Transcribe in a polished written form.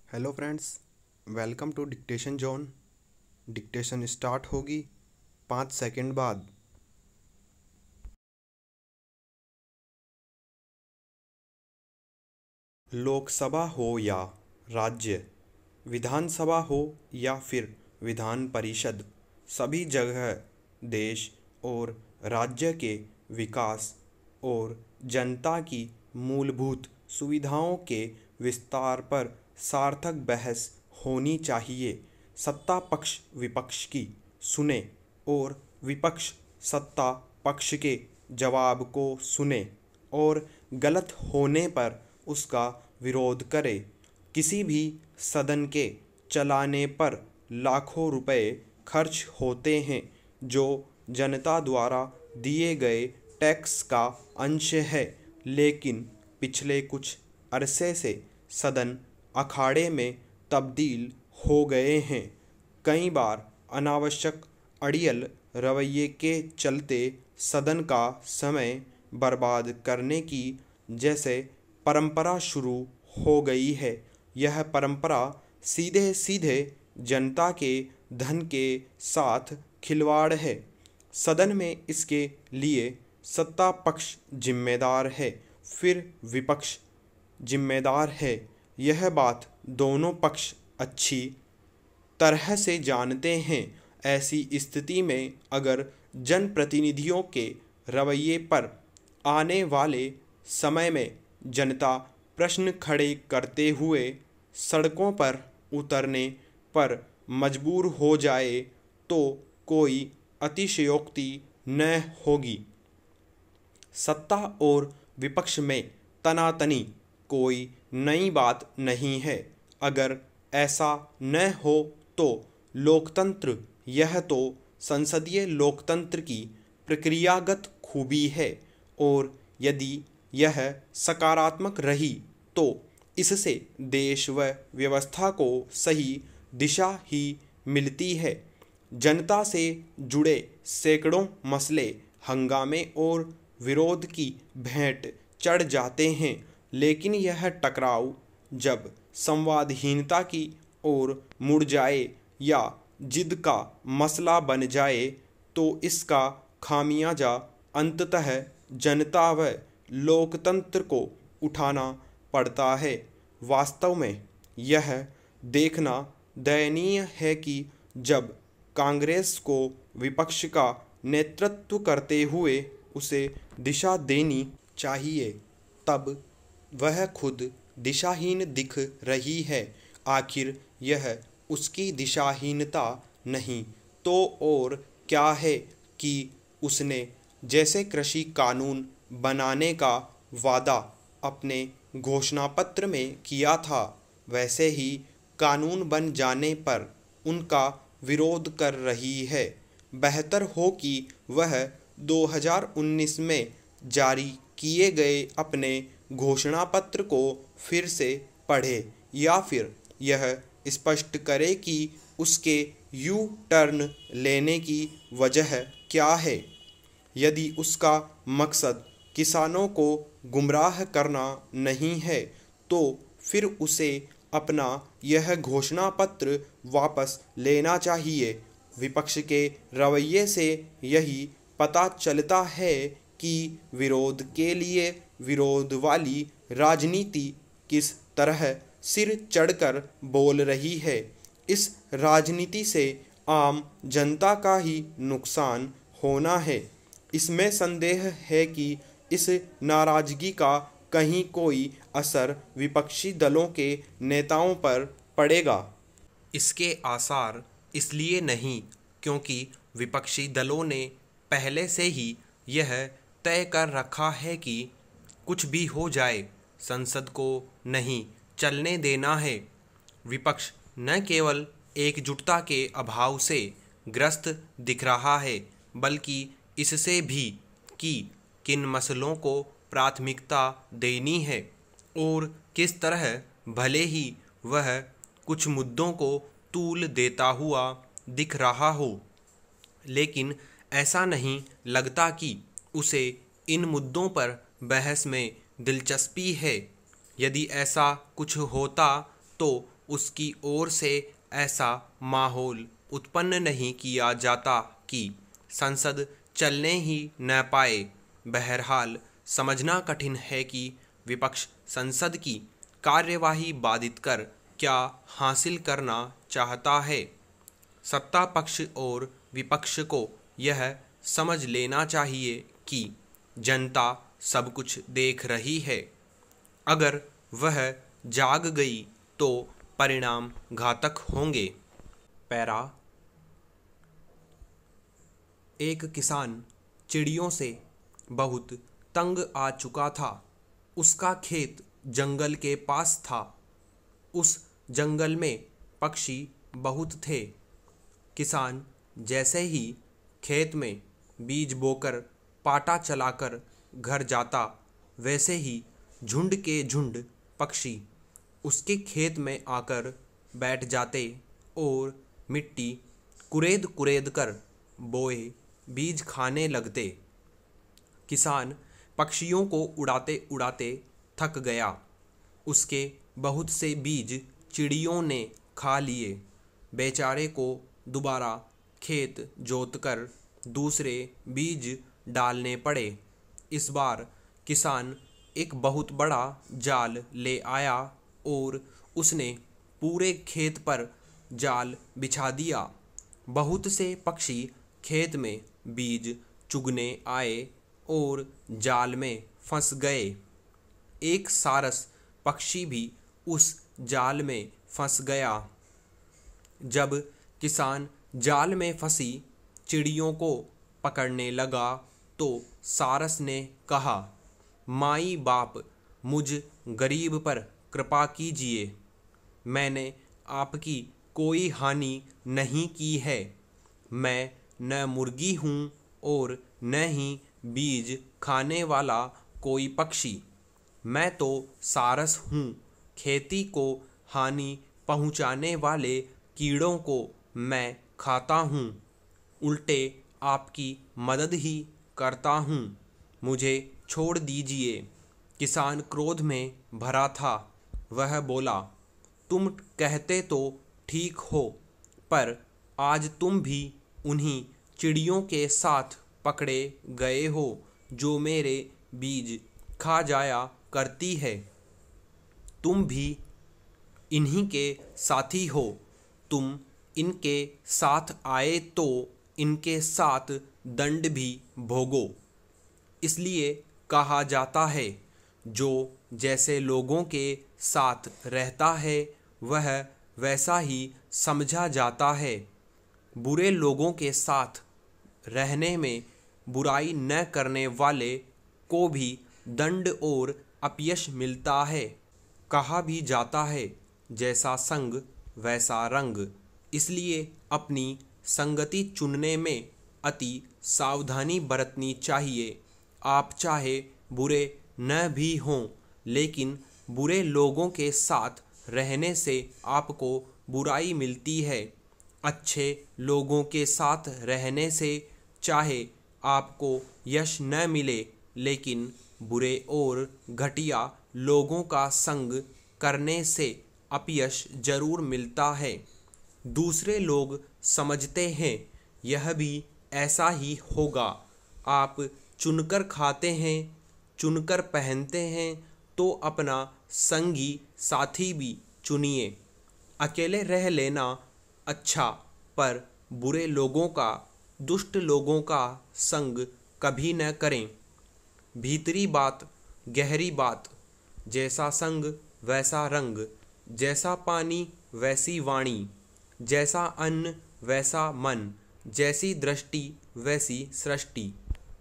Hello friends, welcome to dictation zone. Dictation start होगी 5 second बाद। लोकसभा हो या राज्य, विधानसभा हो या फिर विधान परिषद, सभी जगह देश और राज्य के विकास और जनता की मूलभूत सुविधाओं के विस्तार पर सार्थक बहस होनी चाहिए। सत्ता पक्ष विपक्ष की सुने और विपक्ष सत्ता पक्ष के जवाब को सुने और गलत होने पर उसका विरोध करे। किसी भी सदन के चलाने पर लाखों रुपए खर्च होते हैं, जो जनता द्वारा दिए गए टैक्स का अंश है। लेकिन पिछले कुछ अरसे से सदन अखाड़े में तब्दील हो गए हैं। कई बार अनावश्यक अड़ियल रवैये के चलते सदन का समय बर्बाद करने की जैसे परंपरा शुरू हो गई है। यह परंपरा सीधे सीधे जनता के धन के साथ खिलवाड़ है। सदन में इसके लिए सत्ता पक्ष जिम्मेदार है, फिर विपक्ष जिम्मेदार है। यह बात दोनों पक्ष अच्छी तरह से जानते हैं। ऐसी स्थिति में अगर जनप्रतिनिधियों के रवैये पर आने वाले समय में जनता प्रश्न खड़े करते हुए सड़कों पर उतरने पर मजबूर हो जाए तो कोई अतिशयोक्ति न होगी। सत्ता और विपक्ष में तनातनी कोई नई बात नहीं है। अगर ऐसा न हो तो लोकतंत्र, यह तो संसदीय लोकतंत्र की प्रक्रियागत खूबी है, और यदि यह सकारात्मक रही तो इससे देश व व्यवस्था को सही दिशा ही मिलती है। जनता से जुड़े सैकड़ों मसले हंगामे और विरोध की भेंट चढ़ जाते हैं, लेकिन यह टकराव जब संवादहीनता की ओर मुड़ जाए या जिद का मसला बन जाए तो इसका खामियाजा अंततः जनता व लोकतंत्र को उठाना पड़ता है। वास्तव में यह देखना दयनीय है कि जब कांग्रेस को विपक्ष का नेतृत्व करते हुए उसे दिशा देनी चाहिए, तब वह खुद दिशाहीन दिख रही है। आखिर यह उसकी दिशाहीनता नहीं तो और क्या है कि उसने जैसे कृषि कानून बनाने का वादा अपने घोषणापत्र में किया था, वैसे ही कानून बन जाने पर उनका विरोध कर रही है। बेहतर हो कि वह 2019 में जारी किए गए अपने घोषणापत्र को फिर से पढ़े, या फिर यह स्पष्ट करे कि उसके यू टर्न लेने की वजह क्या है। यदि उसका मकसद किसानों को गुमराह करना नहीं है तो फिर उसे अपना यह घोषणा पत्र वापस लेना चाहिए। विपक्ष के रवैये से यही पता चलता है कि विरोध के लिए विरोध वाली राजनीति किस तरह सिर चढ़कर बोल रही है। इस राजनीति से आम जनता का ही नुकसान होना है। इसमें संदेह है कि इस नाराजगी का कहीं कोई असर विपक्षी दलों के नेताओं पर पड़ेगा। इसके आसार इसलिए नहीं क्योंकि विपक्षी दलों ने पहले से ही यह तय कर रखा है कि कुछ भी हो जाए, संसद को नहीं चलने देना है। विपक्ष न केवल एकजुटता के अभाव से ग्रस्त दिख रहा है, बल्कि इससे भी कि किन मसलों को प्राथमिकता देनी है और किस तरह, भले ही वह कुछ मुद्दों को तूल देता हुआ दिख रहा हो, लेकिन ऐसा नहीं लगता कि उसे इन मुद्दों पर बहस में दिलचस्पी है। यदि ऐसा कुछ होता तो उसकी ओर से ऐसा माहौल उत्पन्न नहीं किया जाता कि संसद चलने ही न पाए। बहरहाल समझना कठिन है कि विपक्ष संसद की कार्यवाही बाधित कर क्या हासिल करना चाहता है। सत्ता पक्ष और विपक्ष को यह समझ लेना चाहिए कि जनता सब कुछ देख रही है। अगर वह जाग गई तो परिणाम घातक होंगे। पैरा। एक किसान चिड़ियों से बहुत तंग आ चुका था। उसका खेत जंगल के पास था। उस जंगल में पक्षी बहुत थे। किसान जैसे ही खेत में बीज बोकर पाटा चलाकर घर जाता, वैसे ही झुंड के झुंड पक्षी उसके खेत में आकर बैठ जाते और मिट्टी कुरेद कुरेद कर बोए बीज खाने लगते। किसान पक्षियों को उड़ाते उड़ाते थक गया। उसके बहुत से बीज चिड़ियों ने खा लिए। बेचारे को दोबारा खेत जोतकर दूसरे बीज डालने पड़े। इस बार किसान एक बहुत बड़ा जाल ले आया और उसने पूरे खेत पर जाल बिछा दिया। बहुत से पक्षी खेत में बीज चुगने आए और जाल में फंस गए। एक सारस पक्षी भी उस जाल में फंस गया। जब किसान जाल में फंसी चिड़ियों को पकड़ने लगा तो सारस ने कहा, माई बाप, मुझ गरीब पर कृपा कीजिए। मैंने आपकी कोई हानि नहीं की है। मैं न मुर्गी हूँ और न ही बीज खाने वाला कोई पक्षी। मैं तो सारस हूँ। खेती को हानि पहुँचाने वाले कीड़ों को मैं खाता हूँ। उल्टे आपकी मदद ही करता हूँ। मुझे छोड़ दीजिए। किसान क्रोध में भरा था। वह बोला, तुम कहते तो ठीक हो, पर आज तुम भी उन्हीं चिड़ियों के साथ पकड़े गए हो जो मेरे बीज खा जाया करती है। तुम भी इन्हीं के साथी हो। तुम इनके साथ आए तो इनके साथ दंड भी भोगो। इसलिए कहा जाता है, जो जैसे लोगों के साथ रहता है वह वैसा ही समझा जाता है। बुरे लोगों के साथ रहने में बुराई न करने वाले को भी दंड और अपयश मिलता है। कहा भी जाता है, जैसा संग वैसा रंग। इसलिए अपनी संगति चुनने में अति सावधानी बरतनी चाहिए। आप चाहे बुरे न भी हों, लेकिन बुरे लोगों के साथ रहने से आपको बुराई मिलती है। अच्छे लोगों के साथ रहने से चाहे आपको यश न मिले, लेकिन बुरे और घटिया लोगों का संग करने से अपयश जरूर मिलता है। दूसरे लोग समझते हैं यह भी ऐसा ही होगा। आप चुनकर खाते हैं, चुनकर पहनते हैं, तो अपना संगी साथी भी चुनिए। अकेले रह लेना अच्छा, पर बुरे लोगों का, दुष्ट लोगों का संग कभी न करें। भीतरी बात, गहरी बात। जैसा संग वैसा रंग। जैसा पानी वैसी वाणी। जैसा अन्न वैसा मन। जैसी दृष्टि वैसी सृष्टि।